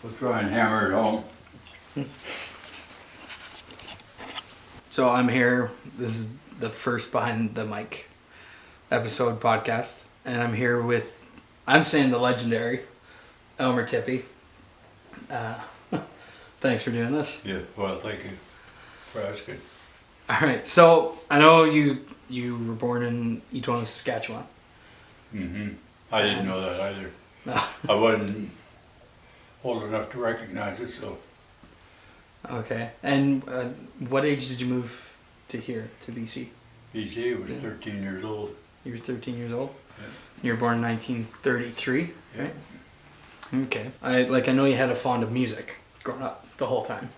We'll try and hammer it home. So I'm here. This is the first Behind the Mic episode podcast. And I'm here with, I'm saying the legendary Elmer Tippe. Thanks for doing this. Yeah, well, thank you for asking. All right. So I know you were born in Eton, Saskatchewan. Mm-hmm. I didn't know that either. No. I wasn't old enough to recognize it, so. Okay. And what age did you move to here, to BC? BC was 13 years old. You were 13 years old? Yeah. You were born in 1933, Yeah. right? Okay. I know you had a fond of music growing up the whole time,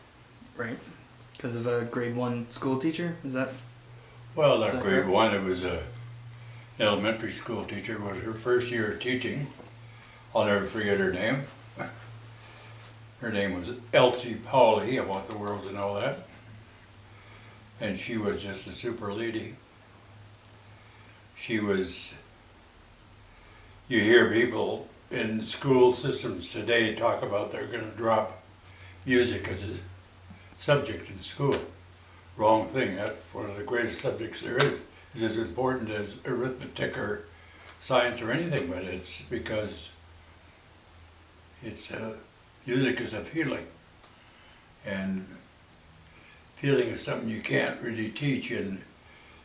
right? Because of a grade 1 school teacher? Is that? Well, Is not that grade correct? 1, it was a elementary school teacher. It was her first year of teaching. I'll never forget her name. Her name was Elsie Pauli. I want the world to know that. And she was just a super lady. She was, you hear people in school systems today talk about they're going to drop music as a subject in school. Wrong thing. That's one of the greatest subjects there is. It's as important as arithmetic or science or anything, but it's because it's music is a feeling, and feeling is something you can't really teach, and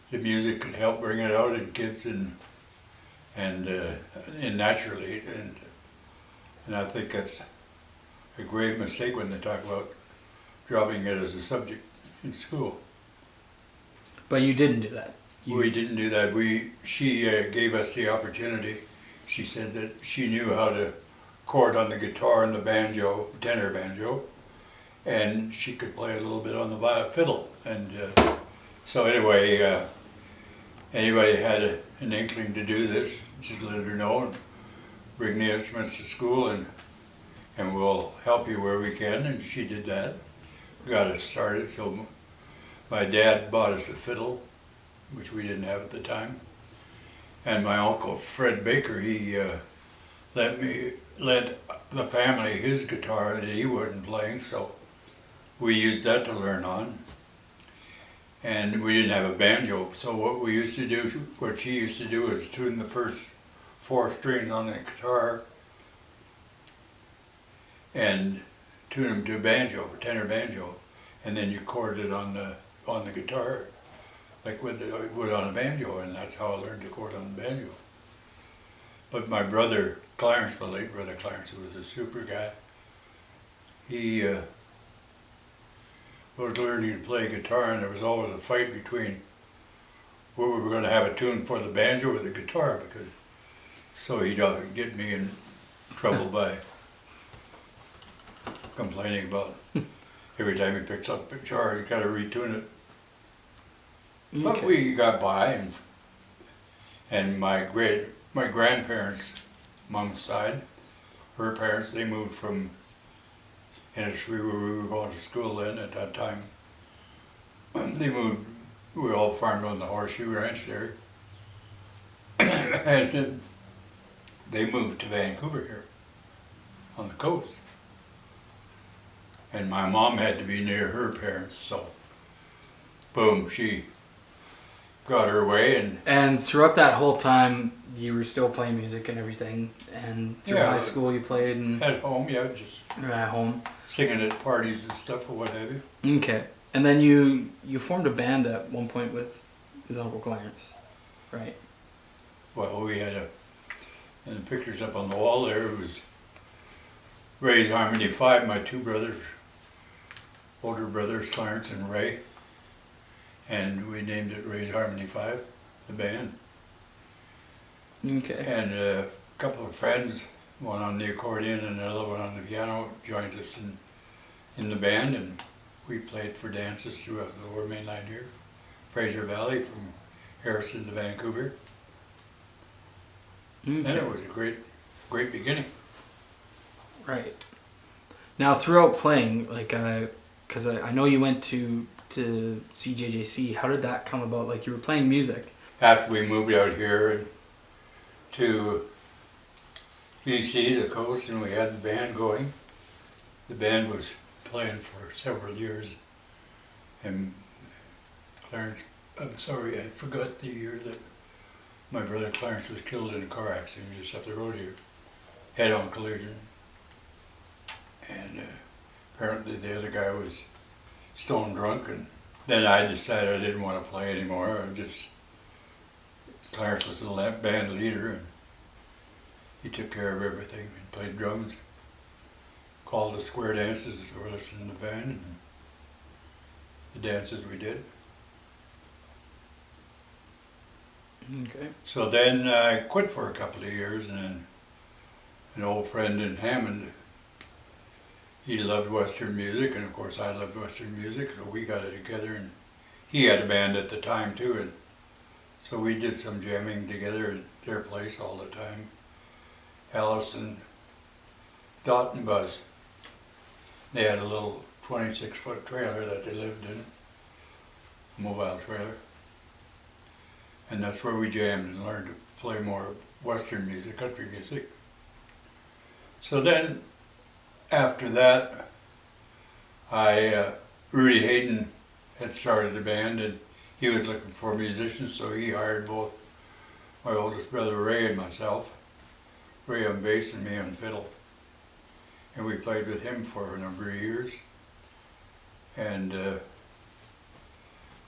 the music could help bring it out in kids and naturally, and I think that's a grave mistake when they talk about dropping it as a subject in school. But you didn't do that. We didn't do that. She gave us the opportunity. She said that she knew how to chord on the guitar and the banjo, tenor banjo, and she could play a little bit on the fiddle. And so anyway, anybody had an inkling to do this, just let her know and bring the instruments to school, and we'll help you where we can. And she did that. Got us started. So my dad bought us a fiddle, which we didn't have at the time. And my uncle Fred Baker, he lent the family his guitar that he wasn't playing, so we used that to learn on. And we didn't have a banjo, so what she used to do is tune the first 4 strings on the guitar and tune them to banjo, tenor banjo, and then you chord it on the guitar like would on a banjo, and that's how I learned to chord on the banjo. But my brother Clarence, my late brother Clarence, who was a super guy, he was learning to play guitar, and there was always a fight between where we were going to have a tune for the banjo or the guitar, so he'd get me in trouble by complaining about every time he picks up a guitar, you got to retune it. But Okay. we got by, and my grandparents' mom's side, her parents, they moved from Industry, where we were going to school then at that time. They moved, we all farmed on the Horseshoe Ranch there. And they moved to Vancouver here, on the coast. And my mom had to be near her parents, so boom, she got her way. And throughout that whole time, you were still playing music and everything, and through Yeah. high school you played, and At home, yeah, just at home. singing at parties and stuff or what have you. Okay. And then you formed a band at one point with Uncle Clarence, right? Well, we had and the pictures up on the wall there, it was Ray's Harmony 5, my 2 brothers, older brothers, Clarence and Ray. And we named it Ray's Harmony 5, the band. Okay. And a couple of friends, one on the accordion and another one on the piano, joined us in the band, and we played for dances throughout the Lower Mainland here, Fraser Valley, from Harrison to Vancouver. And Okay. it was a great beginning. Right. Now, throughout playing, because I know you went to CJJC, how did that come about? Like, you were playing music. After we moved out here to BC, the coast, and we had the band going, the band was playing for several years, and Clarence, I'm sorry, I forgot the year that my brother Clarence was killed in a car accident just up the road here, head-on collision, and apparently the other guy was stone drunk, and then I decided I didn't want to play anymore. Clarence was the band leader, and he took care of everything and played drums, called the square dances for us in the band, and the dances we did. Okay. So then I quit for a couple of years, and then an old friend in Hammond, he loved Western music, and of course I loved Western music, so we got it together, and he had a band at the time too, and so we did some jamming together at their place all the time. Allison, Dot and Buzz. They had a little 26-foot trailer that they lived in, a mobile trailer. And that's where we jammed and learned to play more Western music, country music. So then, after that, Rudy Hayden had started a band, and he was looking for musicians, so he hired both my oldest brother Ray and myself. Ray on bass and me on fiddle. And we played with him for a number of years. And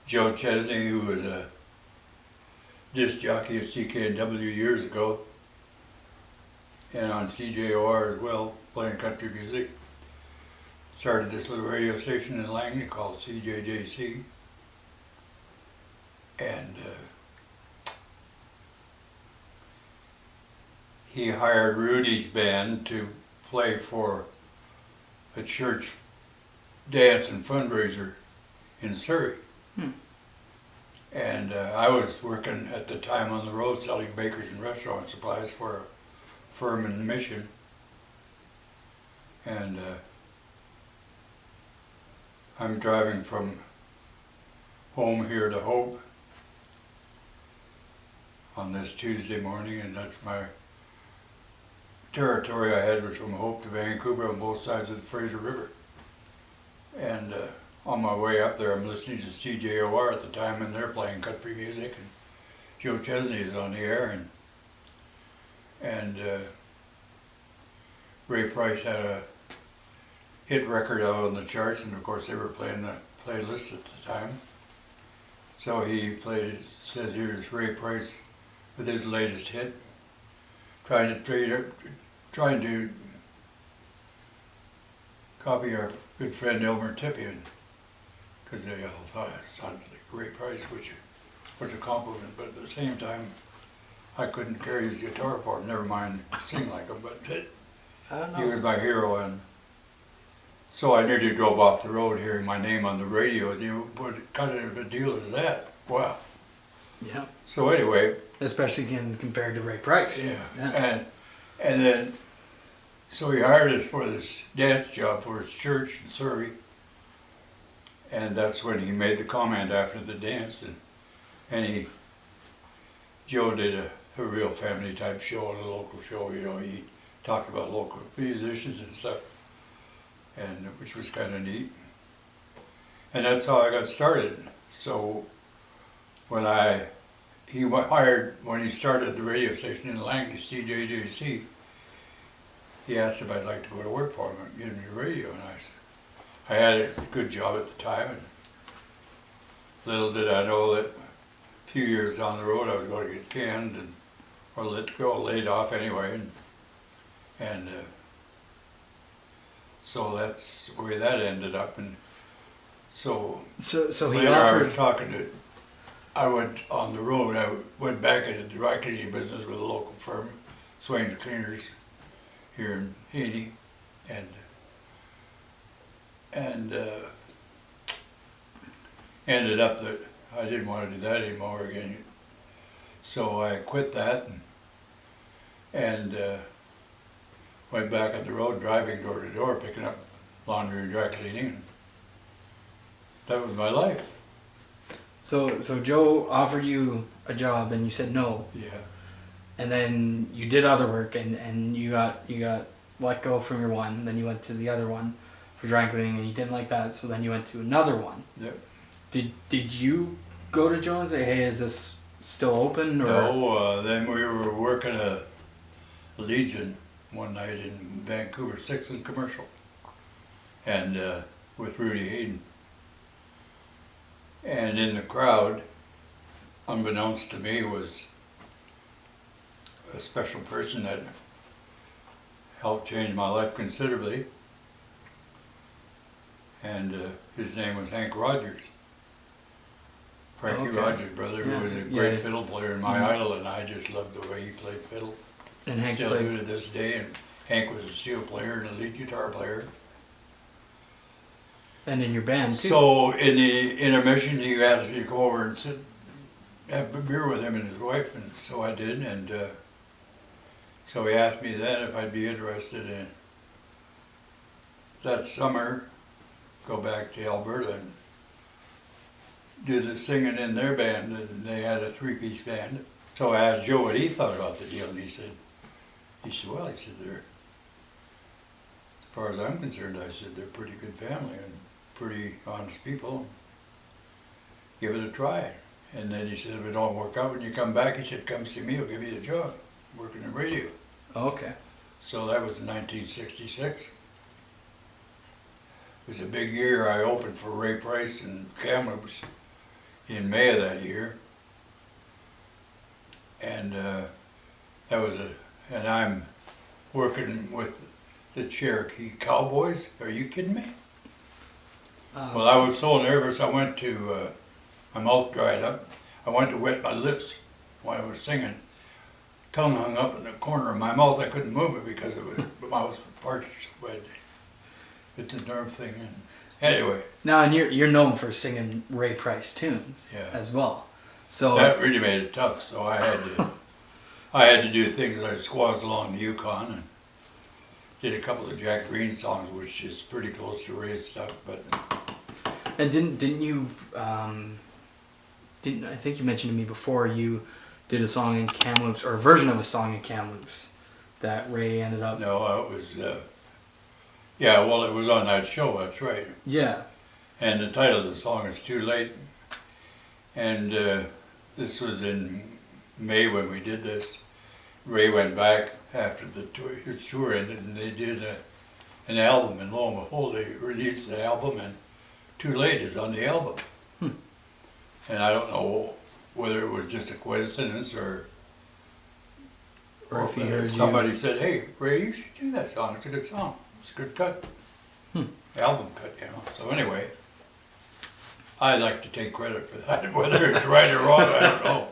Joe Chesney, who was a disc jockey at CKNW years ago, and on CJOR as well, playing country music, started this little radio station in Langley called CJJC. And he hired Rudy's band to play for a church dance and fundraiser in Surrey. And I was working at the time on the road selling bakers and restaurant supplies for a firm in Mission. And I'm driving from home here to Hope on this Tuesday morning, and that's my territory I had was from Hope to Vancouver on both sides of the Fraser River. And on my way up there, I'm listening to CJOR at the time, and they're playing country music, and Joe Chesney is on the air, and Ray Price had a hit record out on the charts, and of course they were playing the playlist at the time. So he played, it says here's Ray Price with his latest hit, trying to copy our good friend Elmer Tippe, because they all thought it sounded like Ray Price, which was a compliment, but at the same time, I couldn't carry his guitar for him, never mind sing like him, but he was my hero. And so I nearly drove off the road hearing my name on the radio, and what kind of a deal is that? Wow. Yeah. So anyway. Especially again compared to Ray Price. Yeah. And then, so he hired us for this dance job for his church in Surrey. And that's when he made the comment after the dance. And Joe did a real family type show, a local show, he talked about local musicians and stuff, and which was kind of neat. And that's how I got started. So when he started the radio station in Langley, CJJC, he asked if I'd like to go to work for him and get him to radio, and I said, I had a good job at the time, and little did I know that a few years down the road I was going to get canned or laid off anyway, and so that's the way that ended up. And so he later offered. I went on the road. I went back into the dry cleaning business with a local firm, Swain's Cleaners, here in Haney, and ended up that I didn't want to do that anymore again. So I quit that and went back on the road, driving door to door, picking up laundry and dry cleaning. And that was my life. So Joe offered you a job and you said no. Yeah. And then you did other work and you got let go from your one, then you went to the other one for dry cleaning, and you didn't like that, so then you went to another one. Yep. Did you go to Joe and say, hey, is this still open? Or? No, then we were working a Legion one night in Vancouver, 6th and Commercial, and with Rudy Hayden. And in the crowd, unbeknownst to me, was a special person that helped change my life considerably. And his name was Hank Rogers. Frankie Okay. Rogers' brother, Yeah. who was a great Yeah. fiddle player and my idol, and I just loved the way he played fiddle. And Hank Still played. do to this day, and Hank was a steel player and a lead guitar player. And in your band, too. So in the intermission, he asked me to go over and sit, have a beer with him and his wife, and so I did. And so he asked me then if I'd be interested in that summer go back to Alberta and do the singing in their band. And they had a 3-piece band. So I asked Joe what he thought about the deal, and he said, well, he said, they're, as far as I'm concerned, I said, they're a pretty good family and pretty honest people. Give it a try. And then he said, if it don't work out when you come back, he said, come see me, I'll give you a job, working in radio. Okay. So that was in 1966. It was a big year. I opened for Ray Price and Kamloops in May of that year. And and I'm working with the Cherokee Cowboys. Are you kidding me? Well, I was so nervous, I went to, my mouth dried up. I went to wet my lips while I was singing. Tongue hung up in the corner of my mouth. I couldn't move it because it was, my mouth was parched. It's a nerve thing. And anyway. Now, and you're known for singing Ray Price tunes as well. So that really made it tough. So I had to do things like squaws along the Yukon and did a couple of Jack Green songs, which is pretty close to Ray's stuff. But and didn't you didn't I think you mentioned to me before you did a song in Kamloops, or a version of a song in Kamloops that Ray ended up. no, it was yeah. Well, it was on that show. That's right. Yeah. And the title of the song is Too Late. And this was in May when we did this. Ray went back after his tour ended, and they did an album, and lo and behold, they released the album, and Too Late is on the album. And I don't know whether it was just a coincidence or if he heard somebody said, hey, Ray, you should do that song. It's a good song. It's a good cut. Album cut, you know. So anyway, I like to take credit for that. Whether it's right or wrong, I don't know.